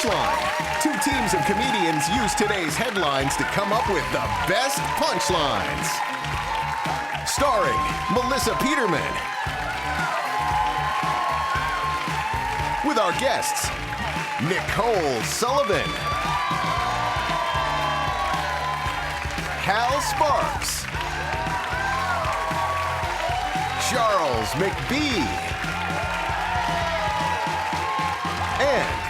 Punchline. Two teams of comedians use today's headlines to come up with the best punchlines. Starring Melissa Peterman. With our guests, Nicole Sullivan, Hal Sparks, Charles McBee, and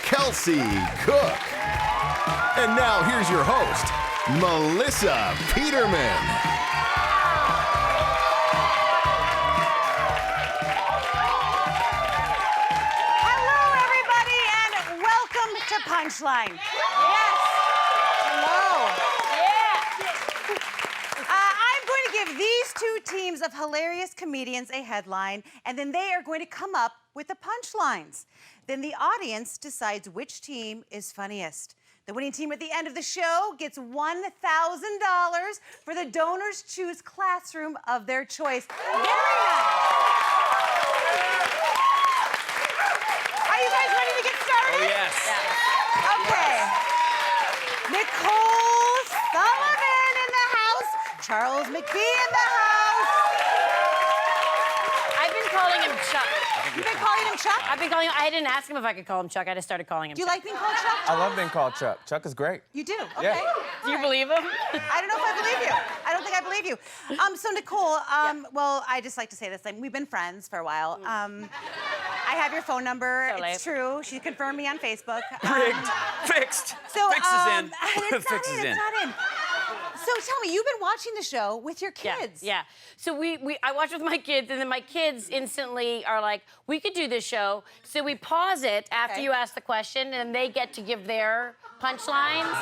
Kelsey Cook. And now here's your host, Melissa Peterman. Punchline. Yes. Hello. Yeah. I'm going to give these two teams of hilarious comedians a headline, and then they are going to come up with the punchlines. Then the audience decides which team is funniest. The winning team at the end of the show gets $1,000 for the Donors Choose classroom of their choice. Very nice. Are you guys ready to get started? Oh, yes. Okay. Nicole Sullivan in the house. Charles McBee in the house. I've been calling him Chuck. You've been calling him Chuck? I've been calling him, I didn't ask him if I could call him Chuck. I just started calling him Do you Chuck. like being called Chuck? I love being called Chuck. Chuck is great. You do? Okay. Yeah. Do you believe him? I don't know if I believe you. I don't think I believe you. So Nicole, well, I just like to say this. We've been friends for a while. I have your phone number. So it's true. She confirmed me on Facebook. Rigged. Fixed. So, Fix is in. It's Fix is in. It's not in. So tell me, you've been watching the show with your kids. Yeah. So I watch with my kids, and then my kids instantly are like, we could do this show. So we pause it after you ask the question, and they get to give their punchlines,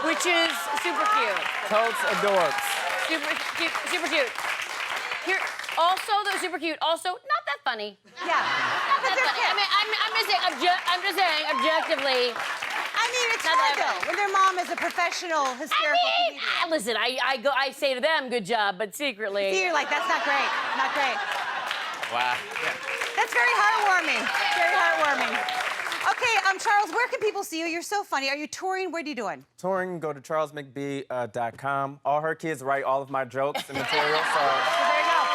which is super cute. Totes adorks. Super cute. Super cute. Here, also, they're super cute. Also, not that funny. Yeah. Not that funny. I mean, I'm just saying, objectively. I mean, it's hard though when their mom is a professional hysterical comedian. Listen, I say to them, good job, but secretly. See, you're like, that's not great. Not great. Wow. That's very heartwarming. Very heartwarming. Okay, Charles, where can people see you? You're so funny. Are you touring? What are you doing? Touring, go to charlesmcbee.com. All her kids write all of my jokes and material, so So there you go.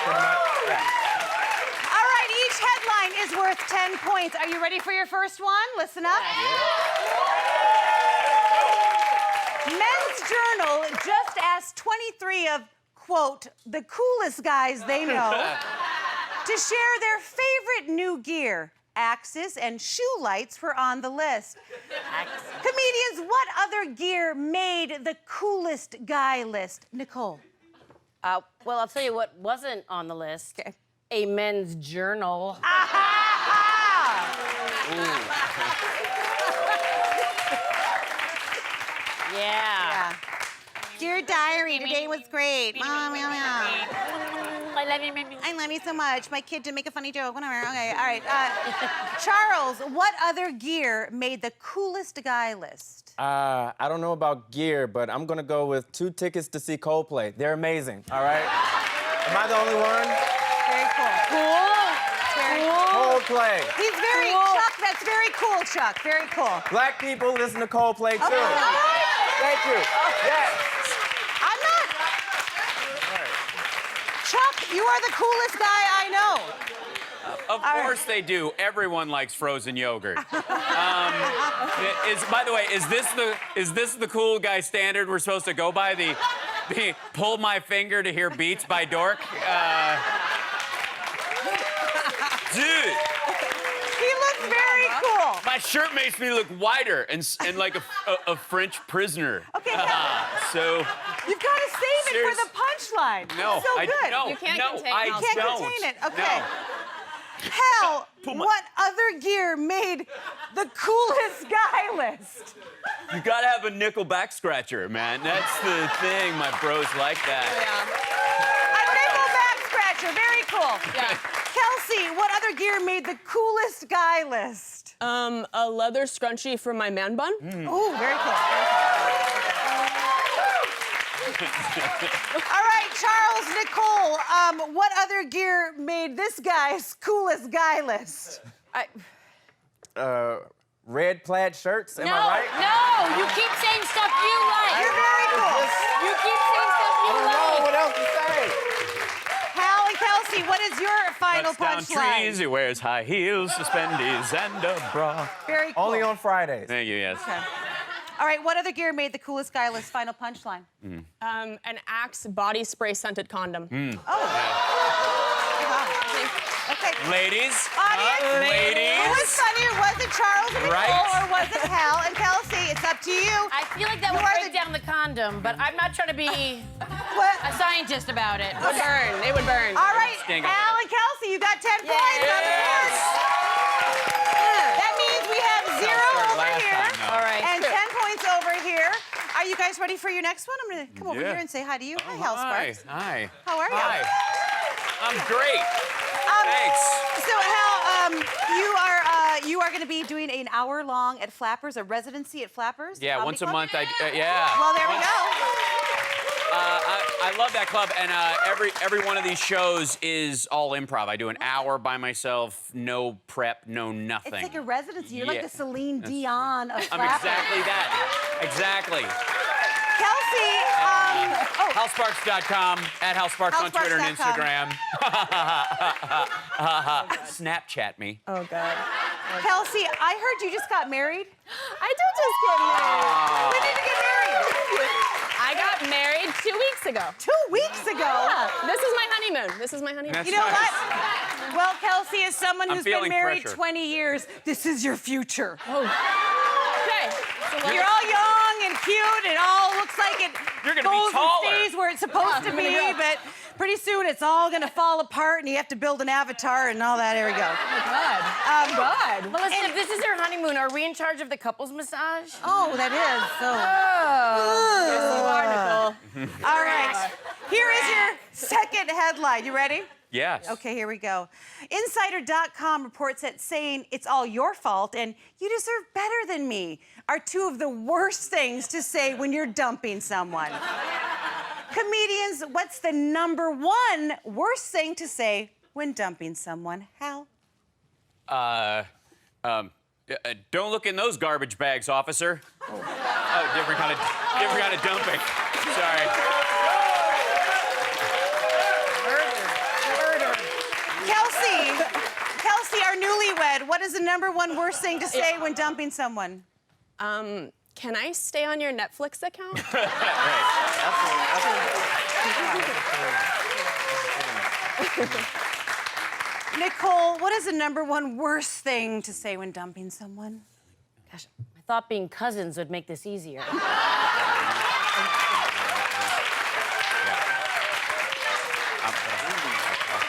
pretty much, yeah. All right, each headline is worth 10 points. Are you ready for your first one? Listen up. Men's Journal just asked 23 of, quote, the coolest guys they know to share their favorite new gear. Axes and shoe lights were on the list. Comedians, what other gear made the coolest guy list? Nicole. Well, I'll tell you what wasn't on the list. Okay. A men's journal. Yeah. Dear diary, today was great. Mom, I love you, baby. I love you so much. My kid did make a funny joke. Whatever. Okay, all right. Charles, what other gear made the coolest guy list? I don't know about gear, but I'm gonna go with 2 tickets to see Coldplay. They're amazing, all right? Am I the only one? Very cool. Very Coldplay. He's very Chuck. That's very cool, Chuck. Very cool. Black people listen to Coldplay too. Okay, all right. Thank you. Yes. I'm not. Chuck, you are the coolest guy I know. Of course they do. Everyone likes frozen yogurt. By the way, is this the cool guy standard we're supposed to go by? The pull my finger to hear Beats by Dork? Dude. He looks very cool. My shirt makes me look whiter and like a French prisoner. Okay, so you've got to save it for the punchline. no, It's so good. no, You can't no, contain I it. You can't don't. contain it. Okay. No. Hal, what other gear made the coolest guy list? You gotta have a nickel back scratcher, man. That's the thing. My bros like that. A nickel back scratcher. Very cool. Yeah. Kelsey, what other gear made the coolest guy list? A leather scrunchie for my man bun. Ooh, very cool. All right, Charles, Nicole, what other gear made this guy's coolest guy list? red plaid shirts. Am No, I right? no, you keep saying stuff you like. You're very cool. You keep saying stuff you I don't know like. what else to say. Hal and Kelsey, what is your final Cuts down punchline? trees, he wears high heels, suspendies, and a bra. Very cool. Only on Fridays. Thank you, yes. Okay. All right, what other gear made the coolest guy list final punchline? An Axe body spray scented condom. Okay. Ladies. Audience, Ladies. who was funnier? Was it Charles and Nicole Right. or was it Hal and Kelsey? It's up to you. I feel like that would You are break down the condom, but I'm not trying to be What? a scientist about it. Would burn. They would burn. All right, Stink up Hal with and Kelsey, you got 10 points on the board. That means we have 0 started over last here time, no. All right. and 10 points over here. Are you guys ready for your next one? I'm gonna come over Yeah. here and say hi to you. Hi, Hal Sparks. Hi. How are you? Hi. I'm great. Thanks. So Hal, you are going to be doing an hour-long at Flappers, a residency at Flappers. Yeah, Comedy once a Club? month. Yeah. Well, there we go. I love that club, and every one of these shows is all improv. I do an hour by myself, no prep, no nothing. It's like a residency. You're like Yeah. the Celine Dion of I'm Flappers. exactly that. Exactly. Kelsey, HalSparks.com, at Hal Sparks on Twitter and HalSparks.com. Instagram. Snapchat me. Oh, God. Kelsey, I heard you just got married. I did just get married. When did you get married? I got married 2 weeks ago. 2 weeks ago. Yeah, this is my honeymoon. This is my honeymoon. That's You know nice. what? Well, Kelsey, as someone I'm who's been feeling married pressure. 20 years, this is your future. Okay. So You're all young and cute, and all looks like it You're gonna be goes and taller. stays where it's supposed to be, but pretty soon it's all gonna fall apart, and you have to build an avatar and all that. There we go. God. God. Melissa, if this is your honeymoon, are we in charge of the couples massage? Oh, that is so. Yes, you are, Nicole. All right. Here is your second headline. You ready? Yes. Okay, here we go. Insider.com reports that saying it's all your fault and you deserve better than me are two of the worst things to say when you're dumping someone. Comedians, what's the #1 worst thing to say when dumping someone? Hal? Don't look in those garbage bags, officer. Oh, different kind of dumping. Sorry. Kelsey, our newlywed, what is the #1 worst thing to say when dumping someone? Can I stay on your Netflix account? Nicole, what is the #1 worst thing to say when dumping someone? Gosh, I thought being cousins would make this easier.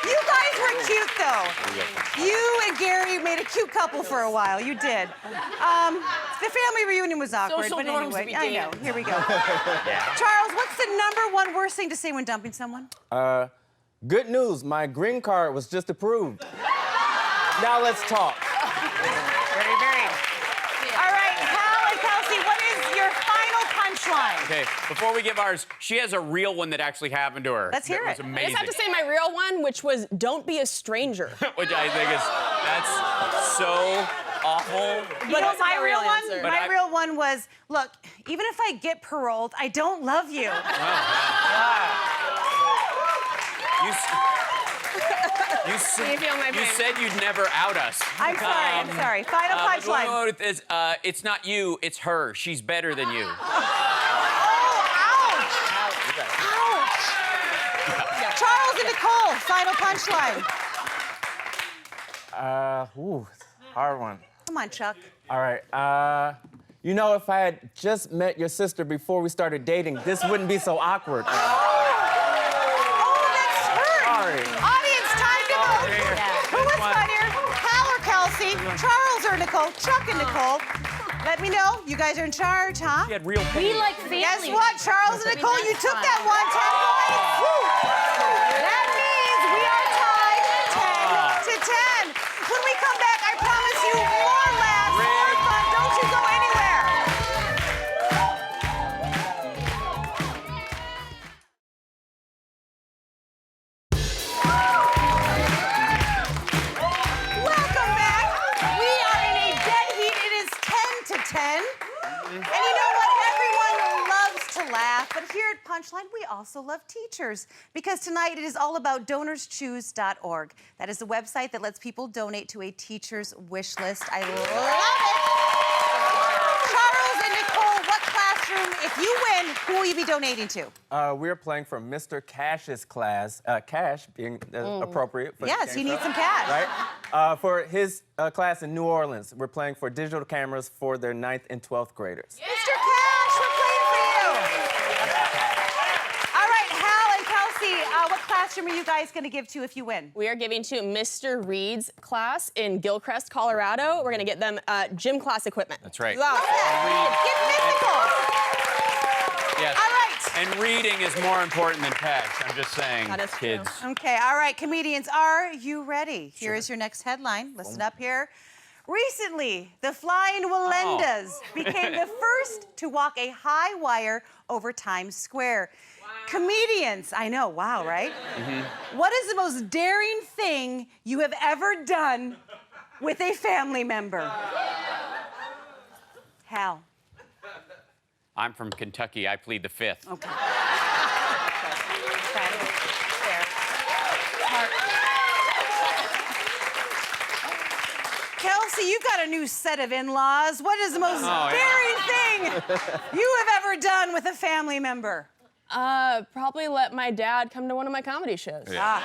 You guys were cute, though. You and Gary made a cute couple for a while. You did. The family reunion was awkward, Social but norms anyway, be I know. damned. Here we go. Charles, what's the #1 worst thing to say when dumping someone? Good news, my green card was just approved. Now let's talk. Very, very. All right, Hal and Kelsey, what is your final punchline? Okay, before we give ours, she has a real one that actually happened to her. Let's hear That was it. I amazing. just have to say my real one, which was don't be a stranger. Which I think that's so awful. You know, that's my the real real one. answer. But My I- real one was, look, even if I get paroled, I don't love you. You feel my pain. said you'd never out us. I'm sorry. I'm sorry. Final But punchline. what is, it's not you, it's her. She's better than you. Charles and Nicole, final punchline. Hard one. Come on, Chuck. All right. You know, if I had just met your sister before we started dating, this wouldn't be so awkward. Oh, that's hurt. Sorry. Audience, time to vote. Who was funnier, Hal or Kelsey? Charles or Nicole? Chuck and Nicole. Let me know. You guys are in charge, huh? She had real We pain. like family. Guess what, Charles and Nicole? You took that one, 10 points. Woo. That means we are tied 10 to 10. When we come back, I promise you more laughs, more fun. Don't you go anywhere. Welcome back. We are in a dead heat. It is 10 staff, but here at Punchline, we also love teachers because tonight it is all about donorschoose.org. That is the website that lets people donate to a teacher's wish list. I love it. Charles and Nicole, what classroom, if you win, who will you be donating to? We're playing for Mr. Cash's class, cash being appropriate. For Yes, you need some cash. Right? For his class in New Orleans, we're playing for digital cameras for their 9th and 12th graders. Mr. Cash, we're playing for you. All right, Hal and Kelsey, what classroom are you guys going to give to if you win? We are giving to Mr. Reed's class in Gilchrist, Colorado. We're going to get them gym class equipment. That's right. Love it. Give mystical. Yes. All right. And reading is more important than cash. I'm just saying, That is kids. true. Okay, all right, comedians, are you ready? Here is your next headline. Listen up here. Recently, the Flying Walendas became the first to walk a high wire over Times Square. Wow. Comedians, I know, wow, right? What is the most daring thing you have ever done with a family member? Hal. I'm from Kentucky. I plead the fifth. Okay. Kelsey, you've got a new set of in-laws. What is the most daring thing you have ever done with a family member? Probably let my dad come to one of my comedy shows. That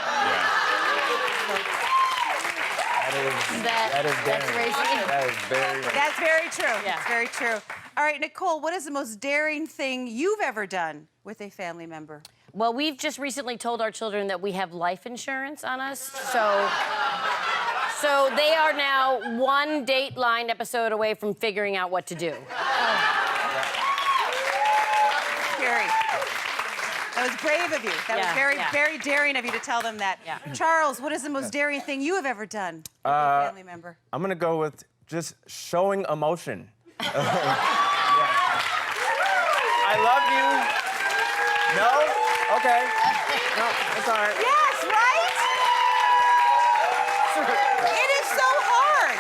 is That's daring. racing. That is very That's very true. Yeah. That's very true. All right, Nicole, what is the most daring thing you've ever done with a family member? Well, we've just recently told our children that we have life insurance on us, so they are now one Dateline episode away from figuring out what to do. Scary. That was brave of you. That was very, very daring of you to tell them that. Yeah. Charles, what is the most daring thing you have ever done with a family member? I'm gonna go with just showing emotion. I love you. No? Okay. No, it's all right. Yes, right? It is so hard.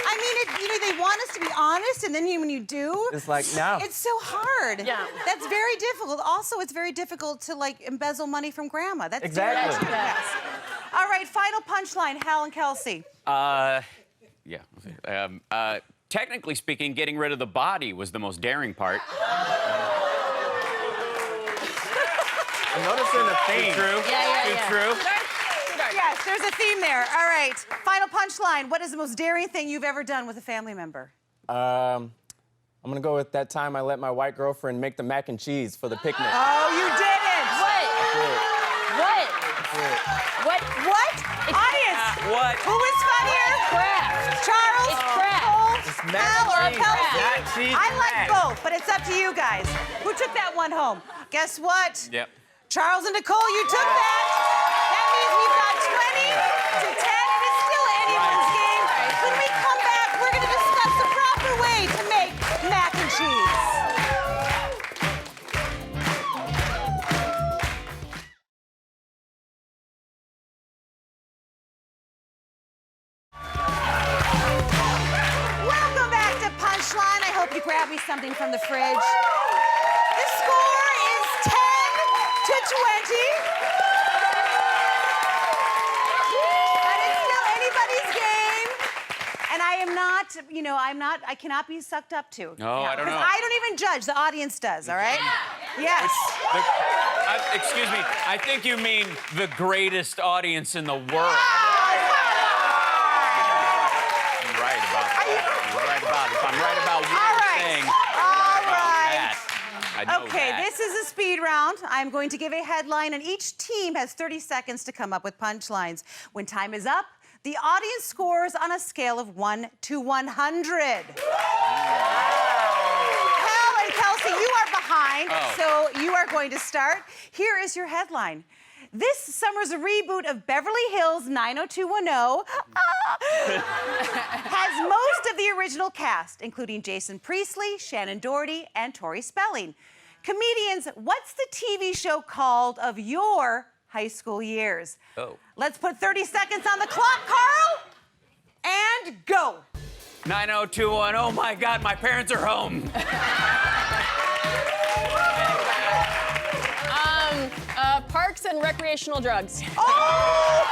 I mean, they want us to be honest, and then when you do, It's like, no. it's so hard. Yeah. That's very difficult. Also, it's very difficult to, like, embezzle money from grandma. That's Exactly. very true. Yes. All right, final punchline, Hal and Kelsey. Technically speaking, getting rid of the body was the most daring part. I'm noticing a theme. True? Yeah. True? Yes, there's a theme there. All right, final punchline. What is the most daring thing you've ever done with a family member? I'm gonna go with that time I let my white girlfriend make the mac and cheese for the picnic. Oh, you didn't. What? Audience, What? who is funnier? Craft. Charles, It's craft. Nicole, It's mac Hal, or and cheese. Kelsey? Mac, cheese, I and like mac. both, but it's up to you guys. Who took that one home? Guess what? Yep. Charles and Nicole, you took that. That means we've got 20 to 10, and it's still anyone's game. When we come back, we're going to discuss the proper way to make mac and cheese. Welcome back to Punchline. I hope you grabbed me something from the fridge. The score is 10 to 20. But it's still anybody's game. And I am not, I cannot be sucked up to. No, I don't know. I don't even judge. The audience does, all right? Yes. Excuse me. I think you mean the greatest audience in the world. I'm right about that. You're right about it. If I'm right about one thing, All right. I know Okay, that. this is a speed round. I'm going to give a headline, and each team has 30 seconds to come up with punchlines. When time is up, the audience scores on a scale of 1 to 100. Hal and Kelsey, you are behind, so you are going to start. Here is your headline. This summer's reboot of Beverly Hills 90210 has most of the original cast, including Jason Priestley, Shannon Doherty, and Tori Spelling. Comedians, what's the TV show called of your high school years? Oh. Let's put 30 seconds on the clock, Carl, and go. 90210. Oh my God, my parents are home. and recreational drugs. Oh!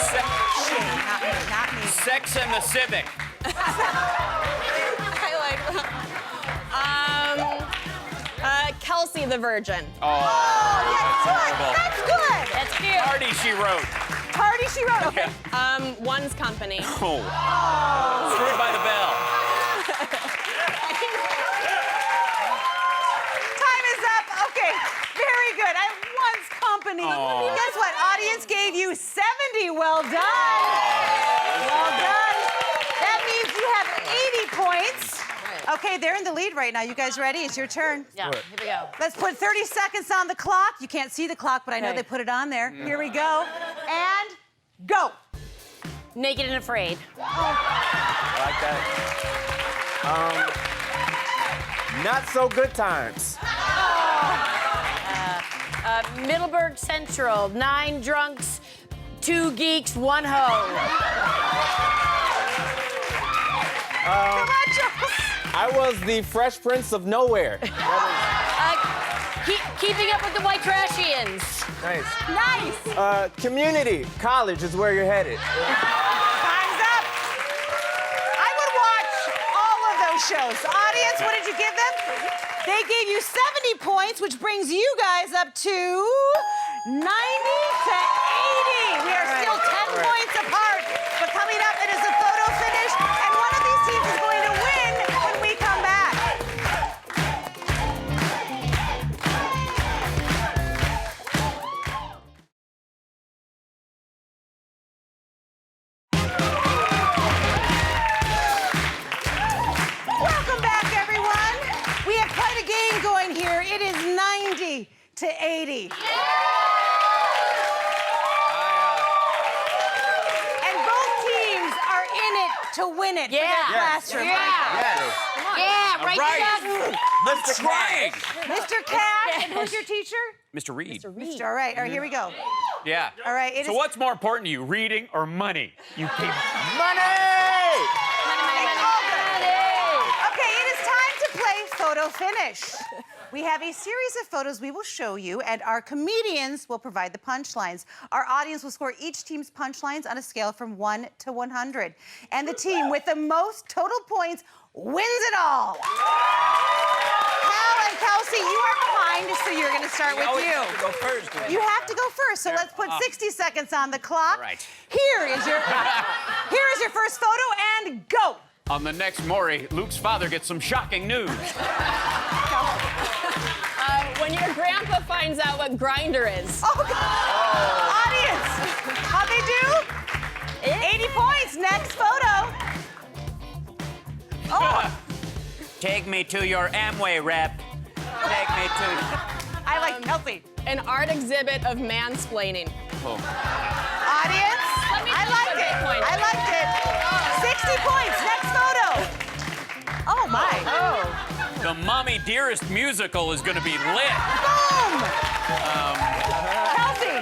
Se- Not me. Sex and the Civic. I like Kelsey the Virgin. Oh, that's good. That's good. That's cute. Party she wrote. Party she wrote. Okay. One's Company. Oh. Screwed by the Bell. Time is up. Okay. Very good. One's Company. Oh. Guess what? Audience gave you 70. Well done. Well done. That means you have 80 points. Okay, they're in the lead right now. You guys ready? It's your turn. Yeah, here we go. Let's put 30 seconds on the clock. You can't see the clock, but I know Okay. they put it on there. Here we go. And go. Naked and Afraid. I like that. Not So Good Times. Middleburg Central. 9 drunks, 2 geeks, 1 hoe. Come on, Charles. I was the Fresh Prince of Nowhere. Keeping Up with the White Trashians. Nice. Nice. Community college is where you're headed. Time's up. I would watch all of those shows. Audience, what did you give them? They gave you 70 points, which brings you guys up to 90 to 80. We are still 10 points apart. But coming up, it is a photo finish, and one of these teams is going to win when we come back. Welcome back, everyone. We have quite a game going here. It is 90 to 80. And both teams are in it to win it for Yeah. their classroom. Yeah, right, right. Doug? Mr. Trying. Mr. Cash, and who's your teacher? Mr. Reed. Mr. All right, here we go. Yeah. All right, it So is- what's more important to you, reading or money? You keep Money! Okay, it is time to play photo finish. We have a series of photos we will show you, and our comedians will provide the punchlines. Our audience will score each team's punchlines on a scale from 1 to 100. And the team with the most total points wins it all. Hal and Kelsey, you are behind, so you're going to start with always you. have to go first. You have to go first, so let's put 60 seconds on the clock. All right. Here is your first photo, and go. On the next Maury, Luke's father gets some shocking news. When your grandpa finds out what Grindr is. Oh, God. Audience, how'd they do? 80 points. Next photo. Oh, Take me to your Amway rep. Take me to. I like Kelsey. An art exhibit of mansplaining. Oh. Audience, I liked it. I liked it. 60 points. Next photo. Oh, my. The Mommy Dearest musical is going to be lit. Boom. Kelsey.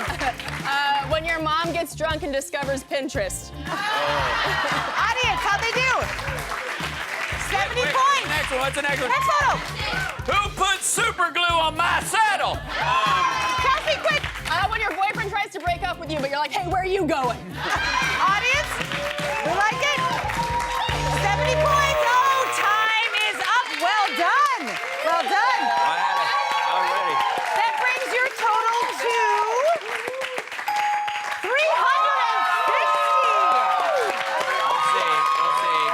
When your mom gets drunk and discovers Pinterest. Audience, how'd they do? 70 Wait, points. Next one. What's the next one? Next photo. Who put super glue on my saddle? Kelsey, quick. When your boyfriend tries to break up with you, but you're like, hey, where are you going? Audience, we like it. 70 points. Oh, time is up. Well done. Well done. I had it. I'm ready. That brings your total to 360. Let's see.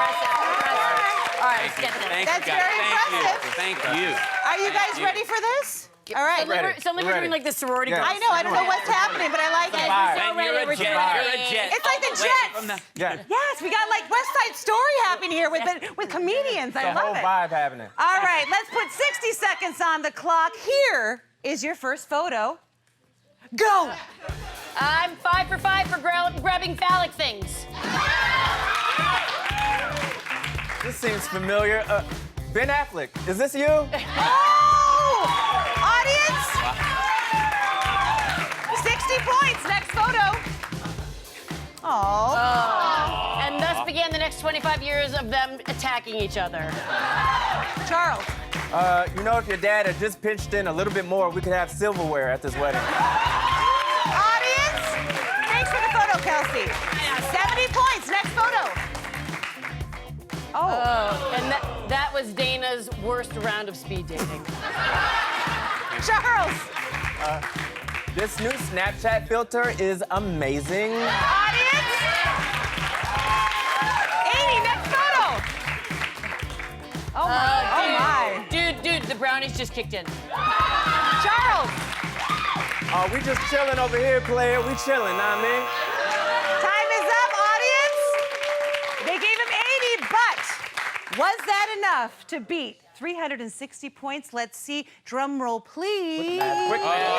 All right, let's get to this. Thank That's you, guys. very impressive. Thank you. Are you guys ready for this? All right. Suddenly we're doing like the sorority Yeah. girls. I don't know what's happening, but I like it. Vibe. So And ready, you're a we're jet. doing You're it. a jet. It's like the All way Jets. from the- Yeah. Yes, we got like West Side Story happening here with comedians. I The whole love it. vibe happening. All right, let's put 60 seconds on the clock. Here is your first photo. Go. I'm 5 for 5 for grabbing phallic things. This seems familiar. Ben Affleck, is this you? Oh! Audience! 60 points. Next photo. Oh. And thus began the next 25 years of them attacking each other. Charles. You know, if your dad had just pitched in a little bit more, we could have silverware at this wedding. Oh. And that was Dana's worst round of speed dating. Charles. This new Snapchat filter is amazing. Audience. Amy, next photo. Oh my. Dude, the brownies just kicked in. Charles. We just chilling over here, player. We chilling, know what I mean? Time is up, audience. They gave him 80, but was that enough to beat 360 points? Let's see. Drum roll, please. Quick man.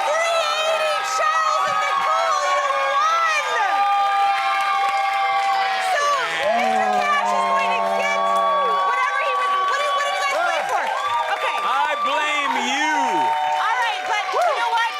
380, Charles and Nicole, you won! So, Mr. Cash is going to get whatever he was. What did you guys play for? Okay. I blame you. All right, but you know what?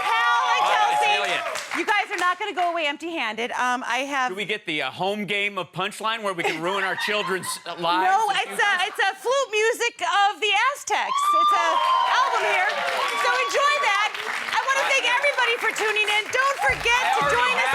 Hal and Kelsey, Celia. you guys are not going to go away empty-handed. I have. Do we get the home game of Punchline where we can ruin our children's lives? No, it's a flute music of the Aztecs. It's an album here. So enjoy that. I want to thank everybody for tuning in. Don't forget to join us